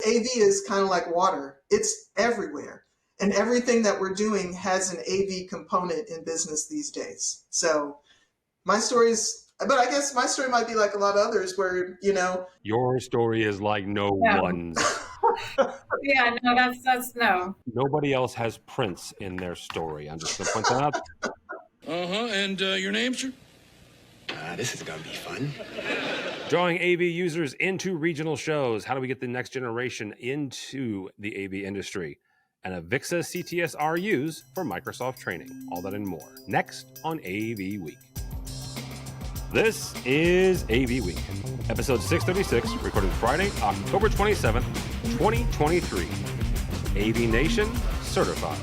AV is kind of like water. It's everywhere. And everything that we're doing has an AV component in business these days. So my story's, but I guess my story might be like a lot of others where, Your story is like no one's. Yeah, no, that's no. Nobody else has Prince in their story. I'm just going to point that out. And your name, sir? This is gonna be fun. Drawing AV users into regional shows. How do we get the next generation into the AV industry? And AVIXA CTS RUs for Microsoft training. All that and more. Next on AV Week. This is AV Week, episode 636, recorded Friday, October 27th, 2023. AVNation certified.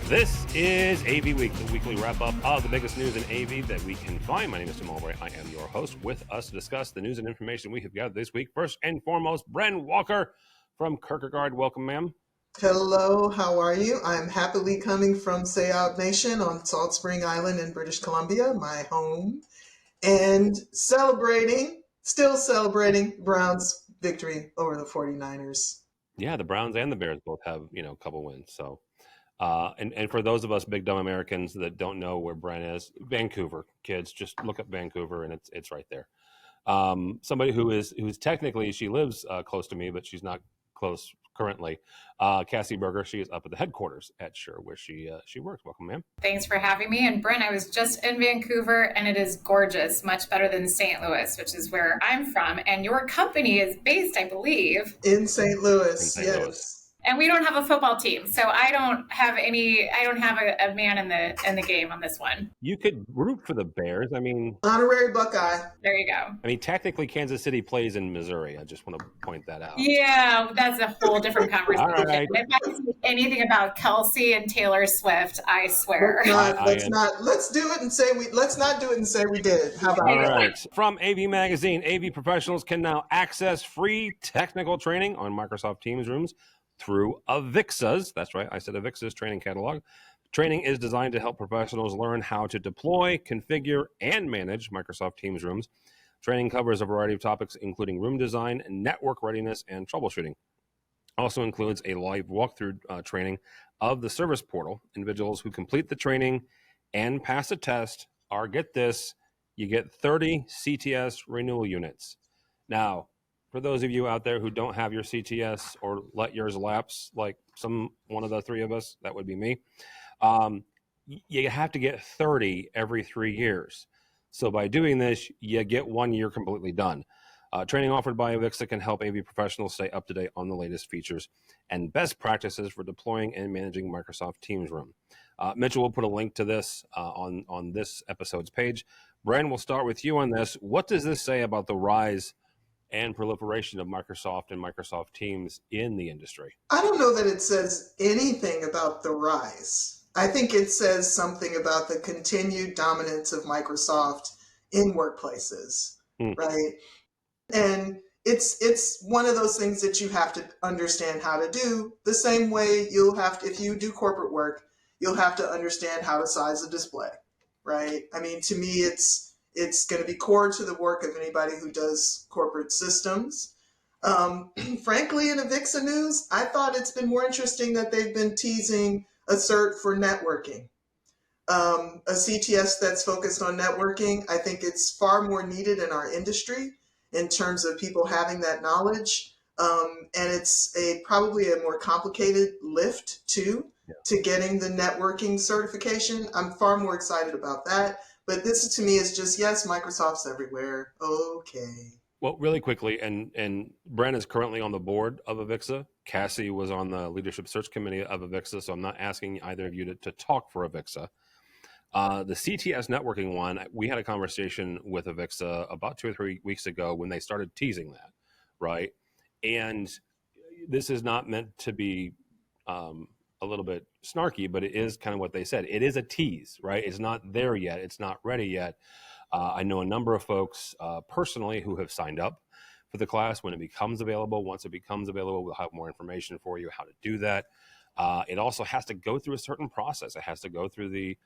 This is AV Week, the weekly wrap-up of the biggest news in AV that we can find. My name is Tim Albright. I am your host. With us to discuss the news and information we have gathered this week. First and foremost, Bren Walker from Kirkegaard. Welcome, ma'am. Hello, how are you? I'm happily coming from AVNation on Salt Spring Island in British Columbia, my home, and still celebrating Browns' victory over the 49ers. Yeah, the Browns and the Bears both have, a couple wins, so... And for those of us big dumb Americans that don't know where Bren is, Vancouver, kids, just look up Vancouver and it's right there. Somebody who's technically, she lives close to me, but she's not close currently. Cassie Berger, she is up at the headquarters at Shure where she works. Welcome, ma'am. Thanks for having me. And Bren, I was just in Vancouver and it is gorgeous, much better than St. Louis, which is where I'm from. And your company is based, I believe, in St. Louis. St. Louis. And we don't have a football team, so I don't have a man in the game on this one. You could root for the Bears. I mean, honorary Buckeye. There you go. I mean, technically, Kansas City plays in Missouri. I just want to point that out. Yeah, that's a whole different conversation. All right. If I see anything about Kelsey and Taylor Swift, I swear. Let's not do it and say we did. How about that? All that? right. From AV Magazine, AV professionals can now access free technical training on Microsoft Teams rooms through AVIXA's, that's right, I said AVIXA's training catalog. Training is designed to help professionals learn how to deploy, configure, and manage Microsoft Teams rooms. Training covers a variety of topics, including room design, network readiness, and troubleshooting. Also includes a live walkthrough training of the service portal. Individuals who complete the training and pass a test are, get this, you get 30 CTS renewal units. Now, for those of you out there who don't have your CTS or let yours lapse, like one of the three of us, that would be me, you have to get 30 every 3 years. So by doing this, you get 1 year completely done. Training offered by AVIXA can help AV professionals stay up to date on the latest features and best practices for deploying and managing Microsoft Teams Room. Mitchell will put a link to this on this episode's page. Bren, we'll start with you on this. What does this say about the rise and proliferation of Microsoft and Microsoft Teams in the industry? I don't know that it says anything about the rise. I think it says something about the continued dominance of Microsoft in workplaces, right? And it's one of those things that you have to understand how to do the same way if you do corporate work, you'll have to understand how to size a display, right? I mean, to me, it's going to be core to the work of anybody who does corporate systems. Frankly, in AVIXA news, I thought it's been more interesting that they've been teasing a cert for networking. A CTS that's focused on networking. I think it's far more needed in our industry in terms of people having that knowledge. And it's probably a more complicated lift too, to getting the networking certification. I'm far more excited about that. But this to me is just, yes, Microsoft's everywhere. Okay. Well, really quickly, and Bren is currently on the board of AVIXA. Cassie was on the leadership search committee of AVIXA, so I'm not asking either of you to talk for AVIXA. The CTS networking one, we had a conversation with AVIXA about 2 or 3 weeks ago when they started teasing that, right? And this is not meant to be a little bit snarky, but it is kind of what they said. It is a tease, right? It's not there yet. It's not ready yet. I know a number of folks personally who have signed up for the class. When it becomes available, once it becomes available, we'll have more information for you how to do that. It also has to go through a certain process. It has to go through the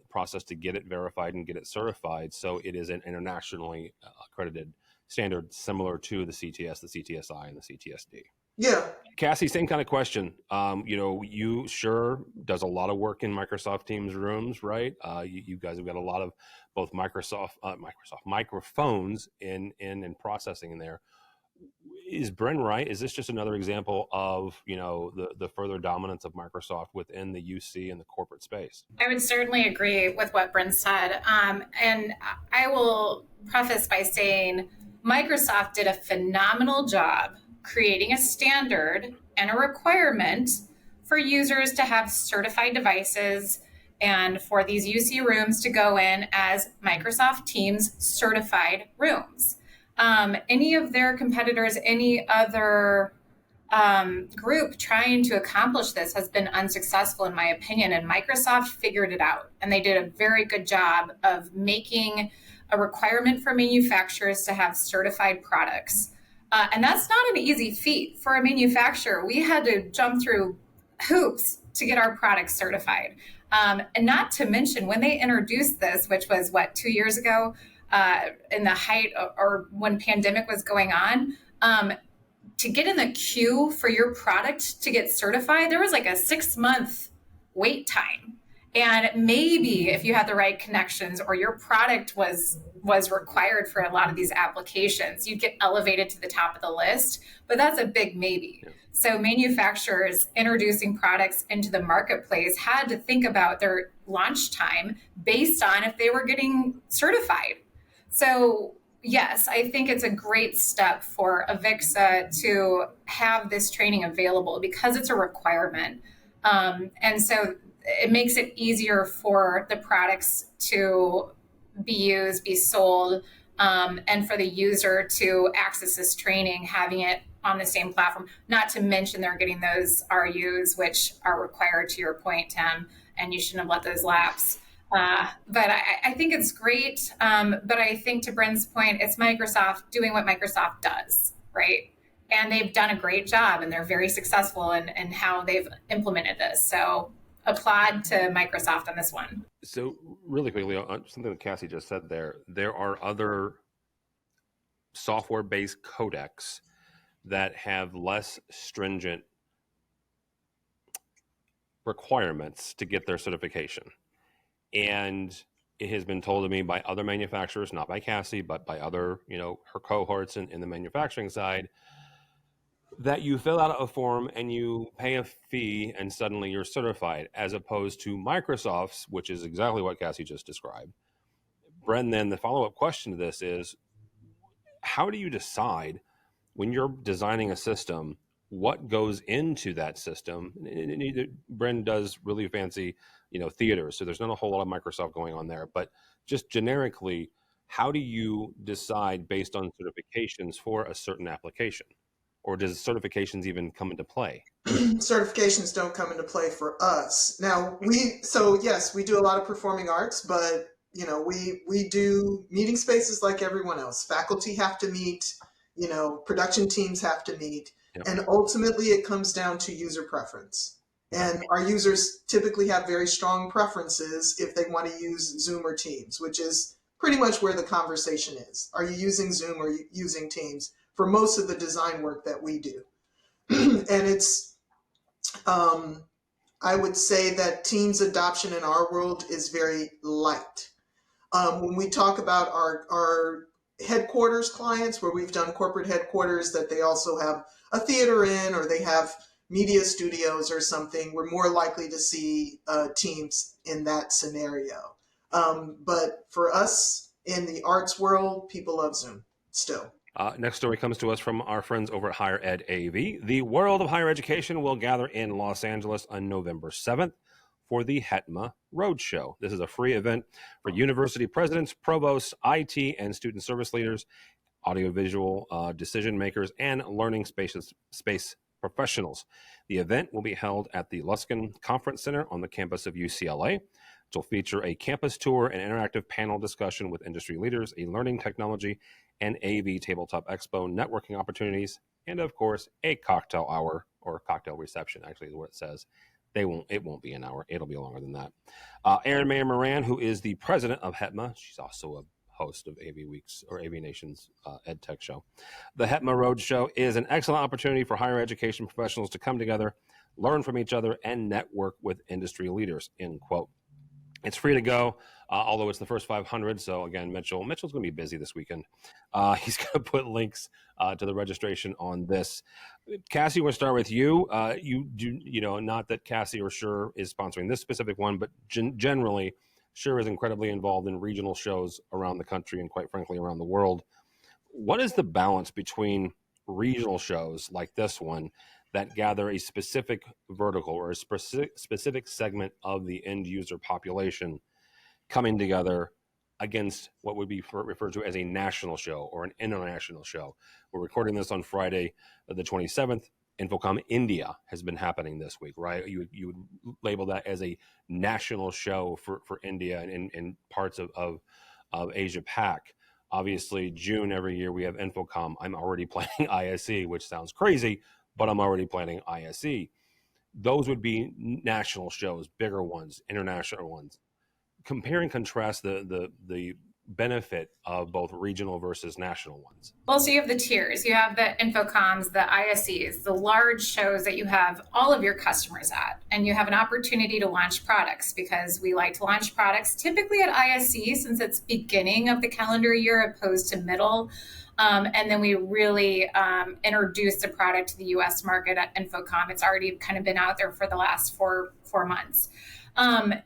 process to get it verified and get it certified. So it is an internationally accredited standard similar to the CTS, the CTSI, and the CTSD. Yeah. Cassie, same kind of question. You Shure does a lot of work in Microsoft Teams rooms, right? You guys have got a lot of both Microsoft microphones in processing in there. Is Bren right? Is this just another example of the further dominance of Microsoft within the UC and the corporate space? I would certainly agree with what Bren said, and I will preface by saying Microsoft did a phenomenal job creating a standard and a requirement for users to have certified devices and for these UC rooms to go in as Microsoft Teams certified rooms. Any of their competitors, any other group trying to accomplish this has been unsuccessful, in my opinion, and Microsoft figured it out. And they did a very good job of making a requirement for manufacturers to have certified products. And that's not an easy feat for a manufacturer. We had to jump through hoops to get our products certified. And not to mention when they introduced this, which was 2 years ago, in the height or when pandemic was going on, to get in the queue for your product to get certified, there was like a 6-month wait time. And maybe if you had the right connections or your product was required for a lot of these applications, you'd get elevated to the top of the list, but that's a big maybe. Yeah. So manufacturers introducing products into the marketplace had to think about their launch time based on if they were getting certified. So yes, I think it's a great step for AVIXA to have this training available because it's a requirement. And so it makes it easier for the products to be used, be sold, and for the user to access this training, having it on the same platform. Not to mention they're getting those RUs, which are required to your point, Tim, and you shouldn't have let those lapse. But I think it's great. But I think to Bren's point, it's Microsoft doing what Microsoft does, right? And they've done a great job and they're very successful in how they've implemented this. So applaud to Microsoft on this one. So really quickly, something that Cassie just said there are other software-based codecs that have less stringent requirements to get their certification. And it has been told to me by other manufacturers, not by Cassie, but by other, her cohorts in the manufacturing side, that you fill out a form and you pay a fee and suddenly you're certified, as opposed to Microsoft's, which is exactly what Cassie just described. Bren, then the follow-up question to this is, how do you decide when you're designing a system, what goes into that system? Bren does really fancy, theaters, so there's not a whole lot of Microsoft going on there, but just generically, how do you decide based on certifications for a certain application? Or does certifications even come into play? Certifications don't come into play for us. Now, yes, we do a lot of performing arts, but we do meeting spaces like everyone else. Faculty have to meet, production teams have to meet, yep. And ultimately it comes down to user preference. And our users typically have very strong preferences if they want to use Zoom or Teams, which is pretty much where the conversation is. Are you using Zoom or are you using Teams for most of the design work that we do? And it's, I would say that Teams adoption in our world is very light. When we talk about our headquarters clients, where we've done corporate headquarters that they also have a theater in, or they have media studios or something, we're more likely to see Teams in that scenario. But for us in the arts world, people love Zoom still. Next story comes to us from our friends over at Higher Ed AV. The world of higher education will gather in Los Angeles on November 7th for the HETMA Roadshow. This is a free event for university presidents, provosts, IT, and student service leaders, audiovisual decision makers, and learning space professionals. The event will be held at the Luskin Conference Center on the campus of UCLA. It will feature a campus tour and interactive panel discussion with industry leaders, a learning technology and AV tabletop expo, networking opportunities, and of course, a cocktail hour or cocktail reception, actually is what it says. It won't be an hour. It'll be longer than that. Erin Mayer Moran, who is the president of HETMA, she's also a host of AVWeek's or AVNation's EdTech show. The HETMA Roadshow is an excellent opportunity for higher education professionals to come together, learn from each other, and network with industry leaders, end quote. It's free to go, although it's the first 500. So again, Mitchell's going to be busy this weekend. He's going to put links to the registration on this. Cassie, we'll start with you. Not that Cassie or Shure is sponsoring this specific one, but generally, Shure is incredibly involved in regional shows around the country and quite frankly, around the world. What is the balance between regional shows like this one that gather a specific vertical or a specific segment of the end user population coming together against what would be referred to as a national show or an international show? We're recording this on Friday, the 27th. Infocom India has been happening this week, right? You would label that as a national show for India and parts of Asia Pac. Obviously, June every year we have Infocom. I'm already planning ISE, which sounds crazy, but I'm already planning ISE. Those would be national shows, bigger ones, international ones. Compare and contrast the benefit of both regional versus national ones. Well, so you have the tiers. You have the Infocoms, the ISEs, the large shows that you have all of your customers at, and you have an opportunity to launch products because we like to launch products typically at ISE since it's beginning of the calendar year opposed to middle. And then we really introduced the product to the US market at Infocom. It's already kind of been out there for the last four months.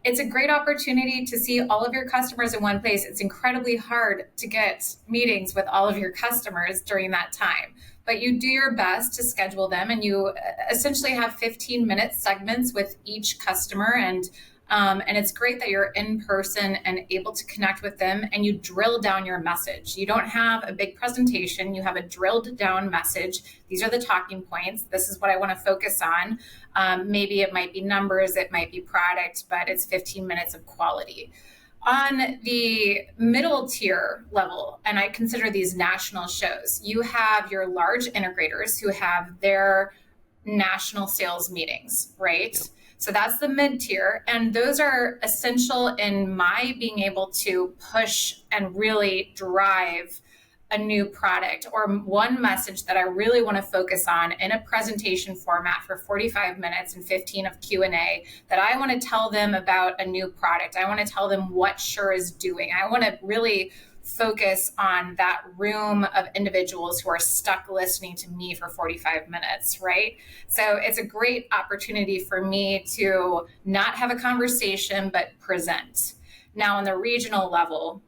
It's a great opportunity to see all of your customers in one place. It's incredibly hard to get meetings with all of your customers during that time, but you do your best to schedule them, and you essentially have 15-minute segments with each customer, and it's great that you're in person and able to connect with them, and you drill down your message. You don't have a big presentation. You have a drilled down message. These are the talking points. This is what I want to focus on. Maybe it might be numbers, it might be product, but it's 15 minutes of quality. On the middle tier level, and I consider these national shows, you have your large integrators who have their national sales meetings, right? Yep. So that's the mid tier. And those are essential in my being able to push and really drive a new product or one message that I really want to focus on in a presentation format for 45 minutes and 15 of Q&A, that I want to tell them about a new product. I want to tell them what Shure is doing. I want to really focus on that room of individuals who are stuck listening to me for 45 minutes, right? So it's a great opportunity for me to not have a conversation, but present. Now, on the regional level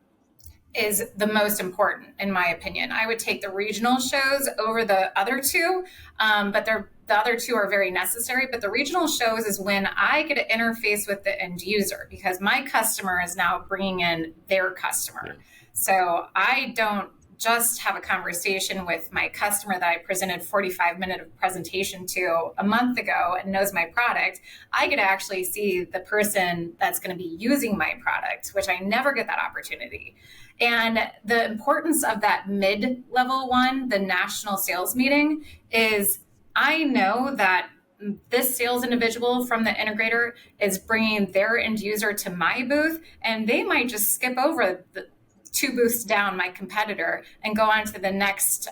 is the most important, in my opinion. I would take the regional shows over the other two, but the other two are very necessary. But the regional shows is when I get to interface with the end user, because my customer is now bringing in their customer. Yeah. So I don't just have a conversation with my customer that I presented 45-minute of presentation to a month ago and knows my product. I get to actually see the person that's going to be using my product, which I never get that opportunity. And the importance of that mid-level one, the national sales meeting, is I know that this sales individual from the integrator is bringing their end user to my booth, and they might just skip over the 2 booths down my competitor and go on to the next,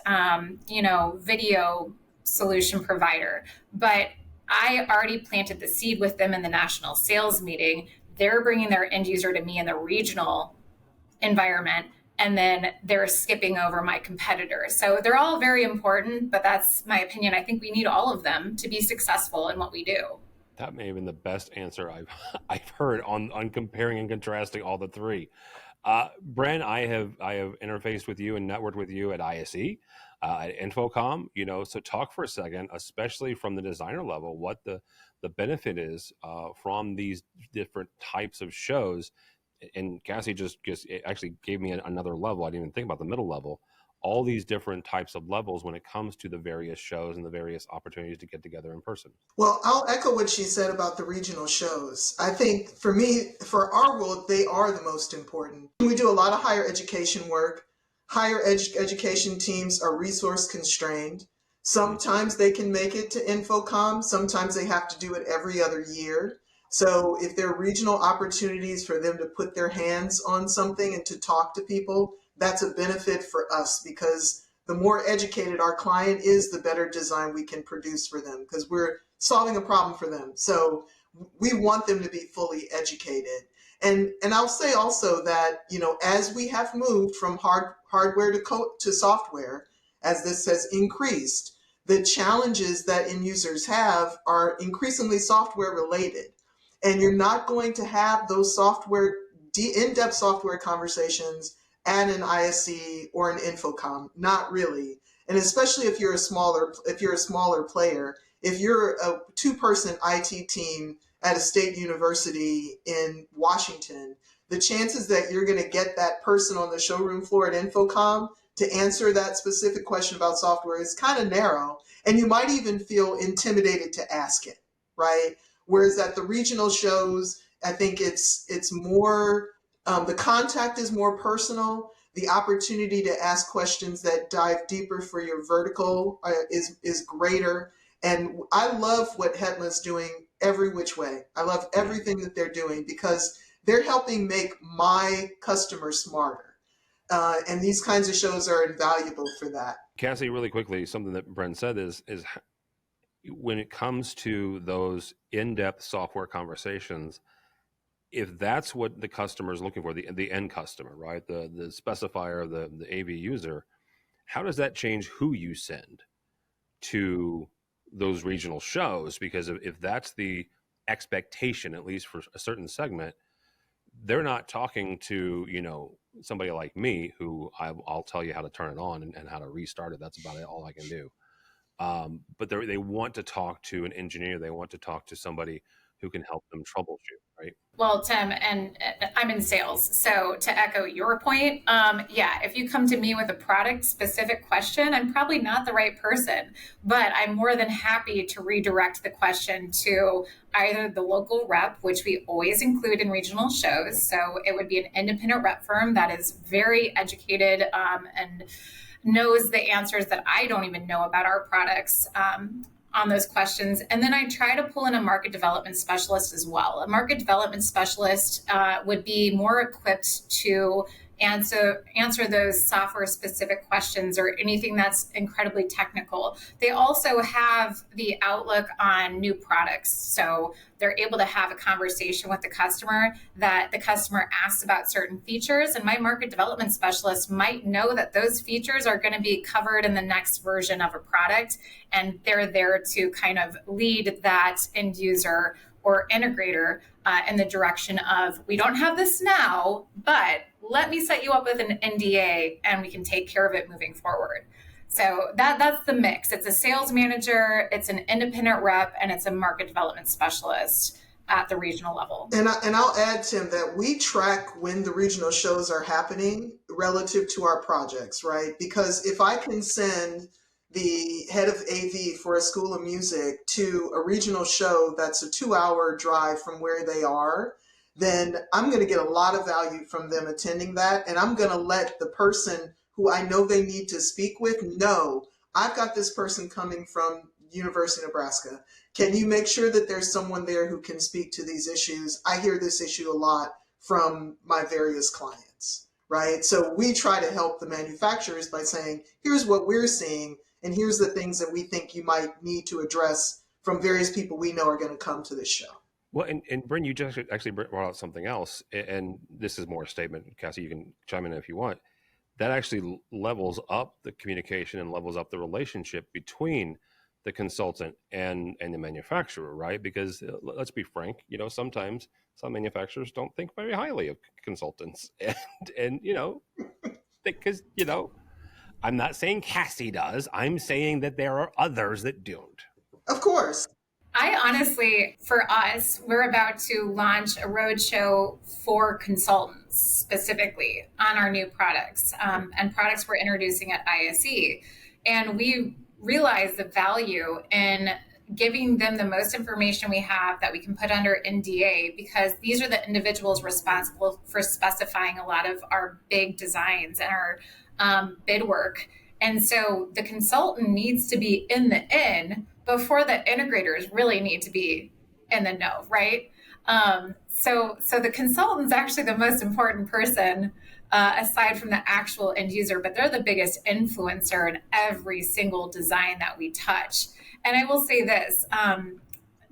video solution provider. But I already planted the seed with them in the national sales meeting. They're bringing their end user to me in the regional environment, and then they're skipping over my competitor. So they're all very important, but that's my opinion. I think we need all of them to be successful in what we do. That may have been the best answer I've heard on comparing and contrasting all the three. Bren, I have interfaced with you and networked with you at ISE, at Infocom, so talk for a second, especially from the designer level, what the benefit is from these different types of shows. And Cassie just actually gave me another level. I didn't even think about the middle level. All these different types of levels when it comes to the various shows and the various opportunities to get together in person. Well, I'll echo what she said about the regional shows. I think for me, for our world, they are the most important. We do a lot of higher education work. Higher education teams are resource constrained. Sometimes they can make it to Infocom. Sometimes they have to do it every other year. So if there are regional opportunities for them to put their hands on something and to talk to people, that's a benefit for us, because the more educated our client is, the better design we can produce for them, because we're solving a problem for them. So we want them to be fully educated. And I'll say also that, as we have moved from hardware to software, as this has increased, the challenges that end users have are increasingly software related. And you're not going to have those in-depth software conversations at an ISC or an Infocom, not really. And especially if you're a smaller player, if you're a 2-person IT team at a state university in Washington, the chances that you're going to get that person on the showroom floor at Infocom to answer that specific question about software is kind of narrow. And you might even feel intimidated to ask it, right? Whereas at the regional shows, I think it's more, the contact is more personal. The opportunity to ask questions that dive deeper for your vertical is greater. And I love what HETMA's doing every which way. I love everything that they're doing, because they're helping make my customers smarter. And these kinds of shows are invaluable for that. Cassie, really quickly, something that Bren said is when it comes to those in-depth software conversations, if that's what the customer is looking for, the end customer, right? The specifier, the AV user, how does that change who you send to those regional shows? Because if that's the expectation, at least for a certain segment, they're not talking to, somebody like me who I'll tell you how to turn it on and how to restart it. That's about it, all I can do. But they want to talk to an engineer. They want to talk to somebody who can help them troubleshoot, right? Well, Tim, and I'm in sales, so to echo your point, if you come to me with a product specific question, I'm probably not the right person, but I'm more than happy to redirect the question to either the local rep, which we always include in regional shows. So it would be an independent rep firm that is very educated and knows the answers that I don't even know about our products. On those questions. And then I try to pull in a market development specialist as well. A market development specialist would be more equipped to answer those software specific questions or anything that's incredibly technical. They also have the outlook on new products. So they're able to have a conversation with the customer that the customer asks about certain features. And my market development specialist might know that those features are going to be covered in the next version of a product. And they're there to kind of lead that end user or integrator in the direction of, we don't have this now, but let me set you up with an NDA and we can take care of it moving forward. So that's the mix. It's a sales manager, it's an independent rep, and it's a market development specialist at the regional level. And I'll add, Tim, that we track when the regional shows are happening relative to our projects, right? Because if I can send the head of AV for a school of music to a regional show that's a 2-hour drive from where they are, then I'm going to get a lot of value from them attending that. And I'm going to let the person who I know they need to speak with know, I've got this person coming from University of Nebraska. Can you make sure that there's someone there who can speak to these issues? I hear this issue a lot from my various clients, right? So we try to help the manufacturers by saying, here's what we're seeing, and here's the things that we think you might need to address from various people we know are going to come to this show. Well, and Bren, you just actually brought out something else, and this is more a statement. Cassie, you can chime in if you want. That actually levels up the communication and levels up the relationship between the consultant and the manufacturer, right? Because let's be frank, sometimes some manufacturers don't think very highly of consultants, and because I'm not saying Cassie does. I'm saying that there are others that don't. Of course. I honestly, for us, we're about to launch a roadshow for consultants specifically on our new products and products we're introducing at ISE. And we realize the value in giving them the most information we have that we can put under NDA, because these are the individuals responsible for specifying a lot of our big designs and our bid work. And so the consultant needs to be in the in before the integrators really need to be in the know, right? So the consultant's actually the most important person aside from the actual end user, but they're the biggest influencer in every single design that we touch. And I will say this,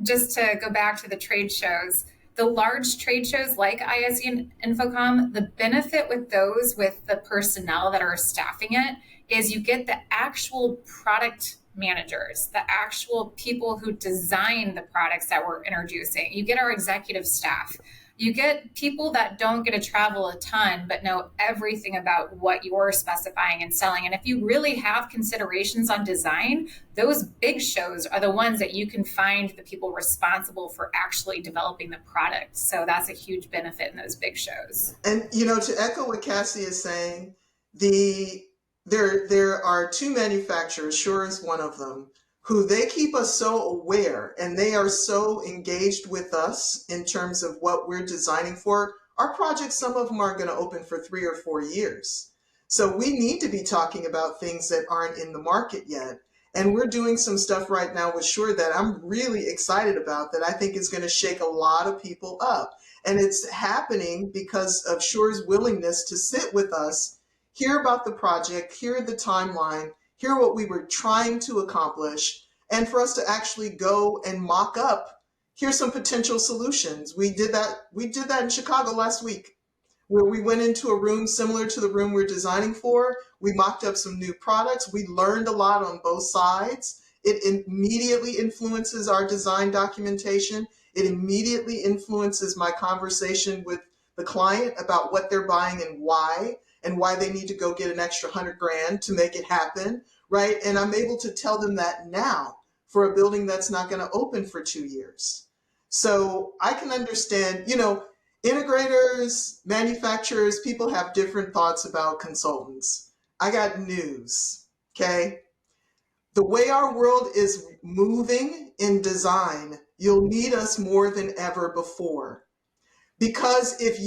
just to go back to the trade shows, the large trade shows like ISE and Infocom, the benefit with those, with the personnel that are staffing it, is you get the actual product managers, the actual people who design the products that we're introducing. You get our executive staff. You get people that don't get to travel a ton, but know everything about what you're specifying and selling. And if you really have considerations on design, those big shows are the ones that you can find the people responsible for actually developing the product. So that's a huge benefit in those big shows. And, to echo what Cassie is saying, there are two manufacturers, Shure is one of them, who they keep us so aware and they are so engaged with us in terms of what we're designing for. Our projects, some of them are going to open for 3 or 4 years. So we need to be talking about things that aren't in the market yet. And we're doing some stuff right now with Shure that I'm really excited about, that I think is going to shake a lot of people up. And it's happening because of Shure's willingness to sit with us, hear about the project, hear the timeline, hear what we were trying to accomplish, and for us to actually go and mock up, here's some potential solutions. We did that in Chicago last week, where we went into a room similar to the room we're designing for. We mocked up some new products. We learned a lot on both sides. It immediately influences our design documentation. It immediately influences my conversation with the client about what they're buying and why they need to go get an extra $100,000 to make it happen, right? And I'm able to tell them that now for a building that's not going to open for 2 years. So I can understand, integrators, manufacturers, people have different thoughts about consultants. I got news, okay? The way our world is moving in design, you'll need us more than ever before. Because if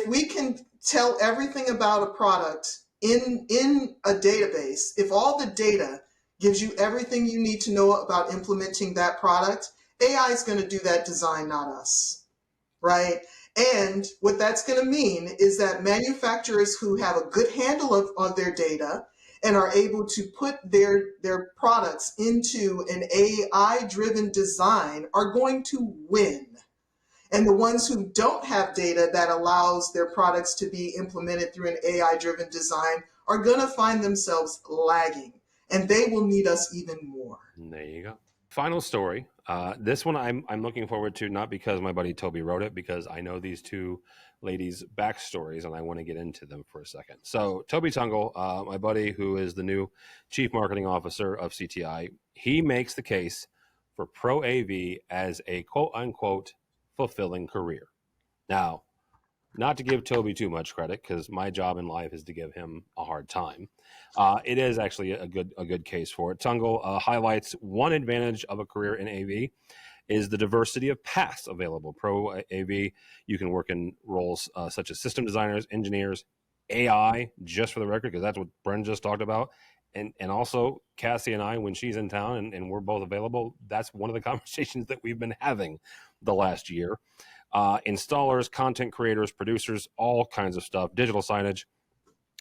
we can tell everything about a product in a database, if all the data gives you everything you need to know about implementing that product, AI is going to do that design, not us, right? And what that's going to mean is that manufacturers who have a good handle on their data and are able to put their products into an AI-driven design are going to win. And the ones who don't have data that allows their products to be implemented through an AI-driven design are going to find themselves lagging, and they will need us even more. There you go. Final story. This one I'm looking forward to, not because my buddy Toby wrote it, because I know these two ladies' backstories, and I want to get into them for a second. So Toby Tungle, my buddy who is the new Chief Marketing Officer of CTI, he makes the case for Pro AV as a quote-unquote fulfilling career. Now, not to give Toby too much credit, because my job in life is to give him a hard time. It is actually a good case for it. Tungle highlights one advantage of a career in AV is the diversity of paths available. Pro AV, you can work in roles such as system designers, engineers, AI, just for the record, because that's what Bren just talked about. And also Cassie and I, when she's in town and we're both available, that's one of the conversations that we've been having the last year. Installers, content creators, producers, all kinds of stuff, digital signage.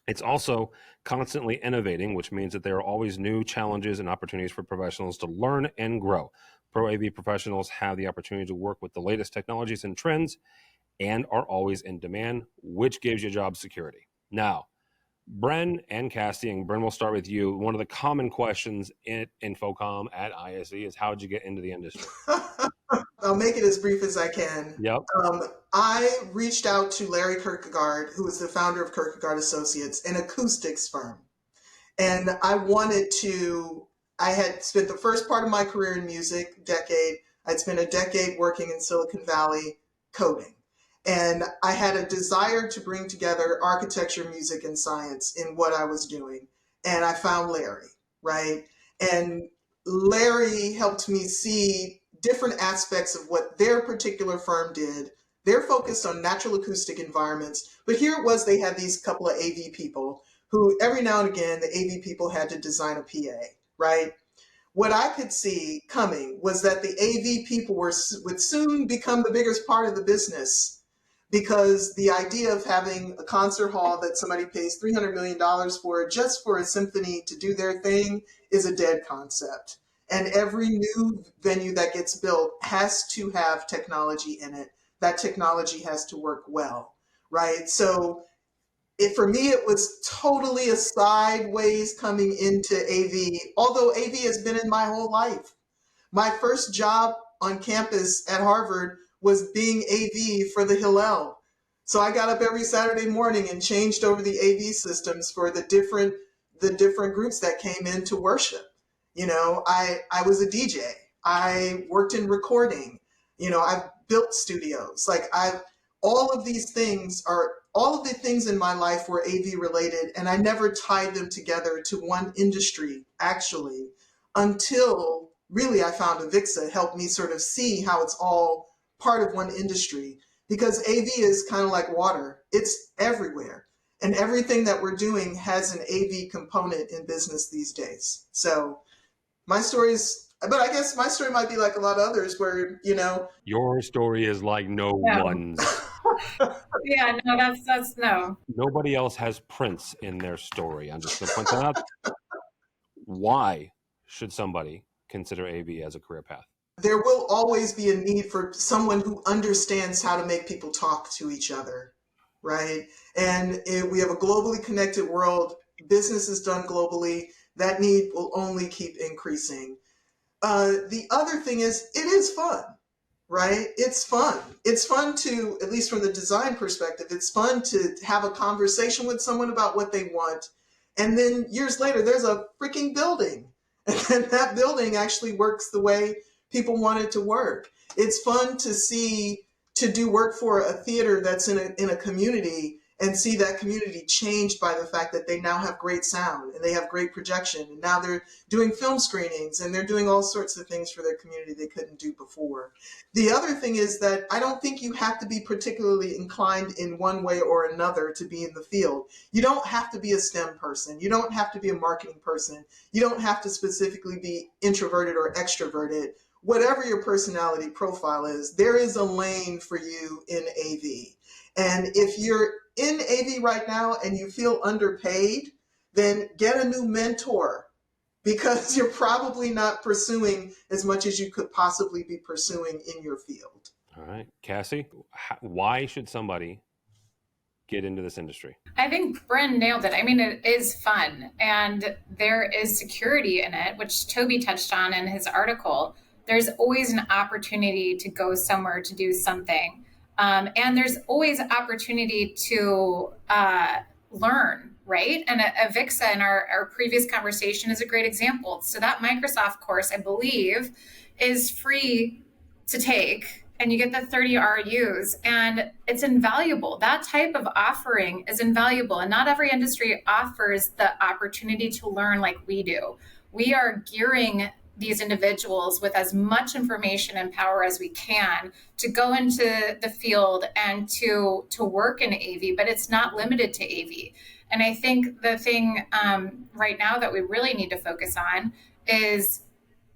It's also constantly innovating, which means that there are always new challenges and opportunities for professionals to learn and grow. Pro AV professionals have the opportunity to work with the latest technologies and trends and are always in demand, which gives you job security. Now, Bren and Cassie, and Bren, we'll start with you. One of the common questions in Infocom at ISE is, how'd you get into the industry? I'll make it as brief as I can. Yep. I reached out to Larry Kirkegaard, who is the founder of Kirkegaard Associates, an acoustics firm. And I had spent the first part of my career in music, decade. I'd spent a decade working in Silicon Valley coding. And I had a desire to bring together architecture, music, and science in what I was doing. And I found Larry, right? And Larry helped me see different aspects of what their particular firm did. They're focused on natural acoustic environments, but here it was, they had these couple of AV people who every now and again, the AV people had to design a PA, right? What I could see coming was that the AV people would soon become the biggest part of the business, because the idea of having a concert hall that somebody pays $300 million for just for a symphony to do their thing is a dead concept. And every new venue that gets built has to have technology in it. That technology has to work well, right? So for me, it was totally a sideways coming into AV, although AV has been in my whole life. My first job on campus at Harvard was being AV for the Hillel. So I got up every Saturday morning and changed over the AV systems for the different groups that came in to worship. You know, I was a DJ. I worked in recording. You know, I've built studios. All of the things in my life were AV related, and I never tied them together to one industry, actually, until really I found AVIXA helped me sort of see how it's all part of one industry, because AV is kind of like water. It's everywhere. And everything that we're doing has an AV component in business these days. So but I guess my story might be like a lot of others where, you know. Your story is like no one's. Yeah, no, that's no. Nobody else has Prince in their story. I'm just going to point that out. Why should somebody consider AV as a career path? There will always be a need for someone who understands how to make people talk to each other, right? And we have a globally connected world. Business is done globally. That need will only keep increasing. The other thing is, it is fun, right? It's fun. It's fun to, at least from the design perspective, it's fun to have a conversation with someone about what they want. And then years later, there's a freaking building. And that building actually works the way people want it to work. It's fun to do work for a theater that's in a community and see that community changed by the fact that they now have great sound and they have great projection. And now they're doing film screenings and they're doing all sorts of things for their community they couldn't do before. The other thing is that I don't think you have to be particularly inclined in one way or another to be in the field. You don't have to be a STEM person. You don't have to be a marketing person. You don't have to specifically be introverted or extroverted. Whatever your personality profile is, there is a lane for you in AV. And if you're in AV right now and you feel underpaid, then get a new mentor, because you're probably not pursuing as much as you could possibly be pursuing in your field. All right. Cassie, why should somebody get into this industry? I think Bren nailed it. I mean, it is fun and there is security in it, which Toby touched on in his article. There's always an opportunity to go somewhere to do something. And there's always opportunity to learn, right? And AVIXA in our previous conversation is a great example. So that Microsoft course, I believe, is free to take, and you get the 30 RUs, and it's invaluable. That type of offering is invaluable, and not every industry offers the opportunity to learn like we do. We are gearing these individuals with as much information and power as we can to go into the field and to work in AV, but it's not limited to AV. And I think the thing right now that we really need to focus on is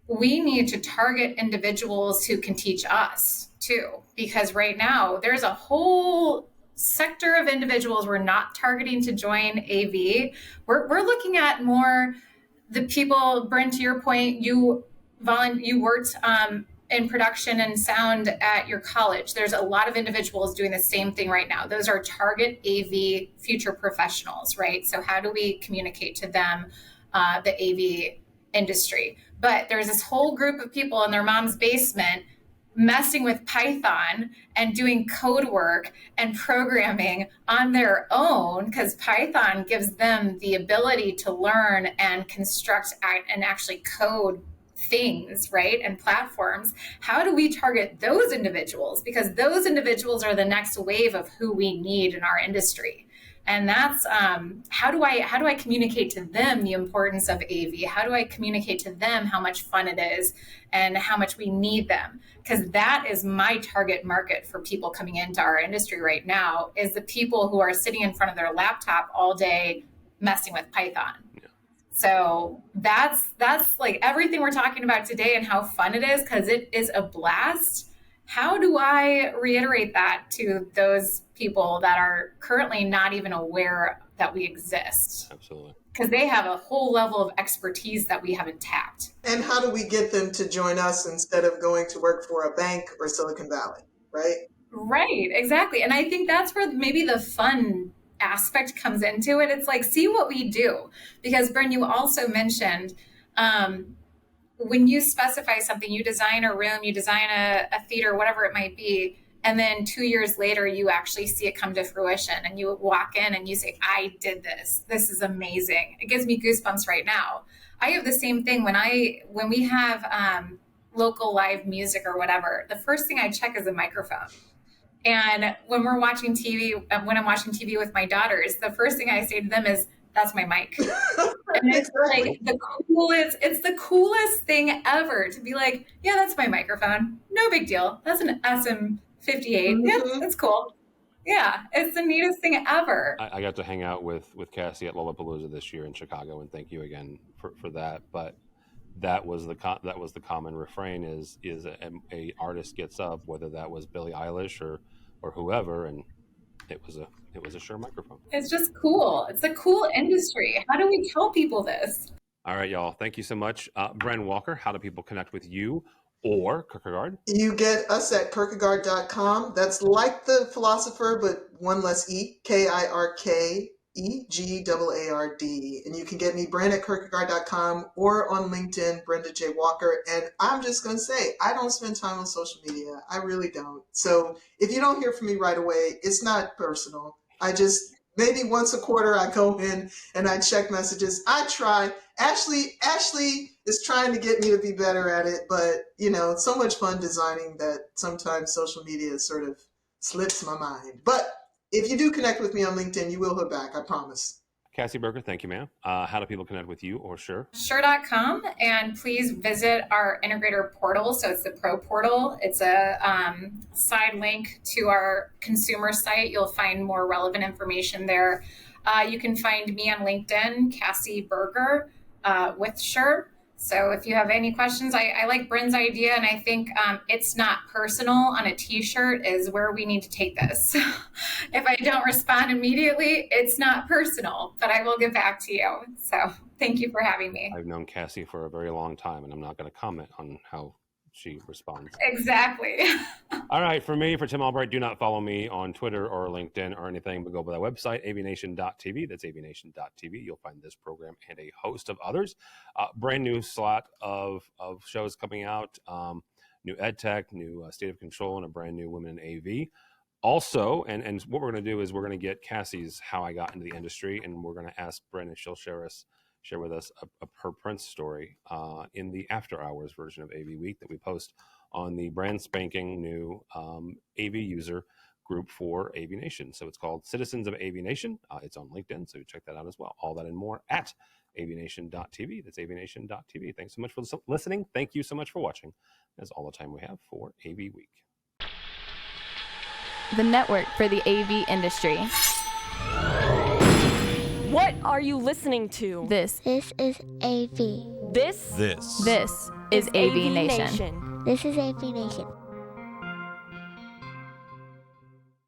we need to target individuals who can teach us too, because right now there's a whole sector of individuals we're not targeting to join AV. We're looking at more the people. Bren, to your point, you worked in production and sound at your college. There's a lot of individuals doing the same thing right now. Those are target AV future professionals, right? So how do we communicate to them the AV industry? But there's this whole group of people in their mom's basement messing with Python and doing code work and programming on their own, because Python gives them the ability to learn and construct and actually code things, right? And platforms. How do we target those individuals? Because those individuals are the next wave of who we need in our industry. And that's how do I communicate to them the importance of AV? How do I communicate to them how much fun it is and how much we need them? Because that is my target market for people coming into our industry right now, is the people who are sitting in front of their laptop all day messing with Python. Yeah. So that's like everything we're talking about today and how fun it is, because it is a blast. how do I reiterate that to those people that are currently not even aware that we exist? Absolutely. Because they have a whole level of expertise that we haven't tapped. And how do we get them to join us instead of going to work for a bank or Silicon Valley, right? Right, exactly. And I think that's where maybe the fun aspect comes into it. It's like, see what we do. Because Bren, you also mentioned when you specify something, you design a room, you design a theater, whatever it might be, and then 2 years later, you actually see it come to fruition and you walk in and you say, I did this. This is amazing. It gives me goosebumps right now. I have the same thing when we have local live music or whatever, the first thing I check is a microphone. And when we're watching TV, when I'm watching TV with my daughters, the first thing I say to them is, that's my mic. And it's like it's the coolest thing ever to be like, yeah, that's my microphone. No big deal. That's an SM58. Yeah, that's cool. Yeah, it's the neatest thing ever. I got to hang out with Cassie at Lollapalooza this year in Chicago, and thank you again for that. But that was the common refrain is a artist gets up, whether that was Billie Eilish or whoever, and it was a Shure microphone. It's just cool. It's a cool industry. How do we tell people this? All right, y'all. Thank you so much. Bren Walker, how do people connect with you or Kirkegaard? You get us at Kirkegaard.com. That's like the philosopher, but one less E, KIRKEGAARD. And you can get me, Bren, at Kirkegaard.com or on LinkedIn, Brenda J. Walker. And I'm just going to say, I don't spend time on social media. I really don't. So if you don't hear from me right away, it's not personal. I just, maybe once a quarter, I go in and I check messages. I try. Ashley is trying to get me to be better at it, but it's so much fun designing that sometimes social media sort of slips my mind. But if you do connect with me on LinkedIn, you will hear back, I promise. Cassie Berger, thank you, ma'am. How do people connect with you or Shure? Shure.com, and please visit our integrator portal. So it's the Pro portal. It's a side link to our consumer site. You'll find more relevant information there. You can find me on LinkedIn, Cassie Berger, with Shure. So if you have any questions, I like Bren's idea, and I think it's not personal on a t-shirt is where we need to take this. If I don't respond immediately, it's not personal, but I will get back to you. So thank you for having me. I've known Cassie for a very long time, and I'm not going to comment on how she responds. Exactly. All right, for Tim Albright, do not follow me on Twitter or LinkedIn or anything, but go by the website, AVNation.tv. That's AVNation.tv. You'll find this program and a host of others. Brand new slot of shows coming out, new EdTech, new State of Control, and a brand new Women in AV. Also, and what we're going to do is we're going to get Cassie's How I Got Into the Industry, and we're going to ask Bren if she'll share with us her Prince story in the after hours version of AVWeek that we post on the brand spanking new AV user group for AVNation. So it's called Citizens of AVNation. It's on LinkedIn, so check that out as well. All that and more at avnation.tv. That's avnation.tv. Thanks so much for listening. Thank you so much for watching. That's all the time we have for AVWeek. The network for the AV industry. What are you listening to? This is AV. This is AVNation. This is AVNation.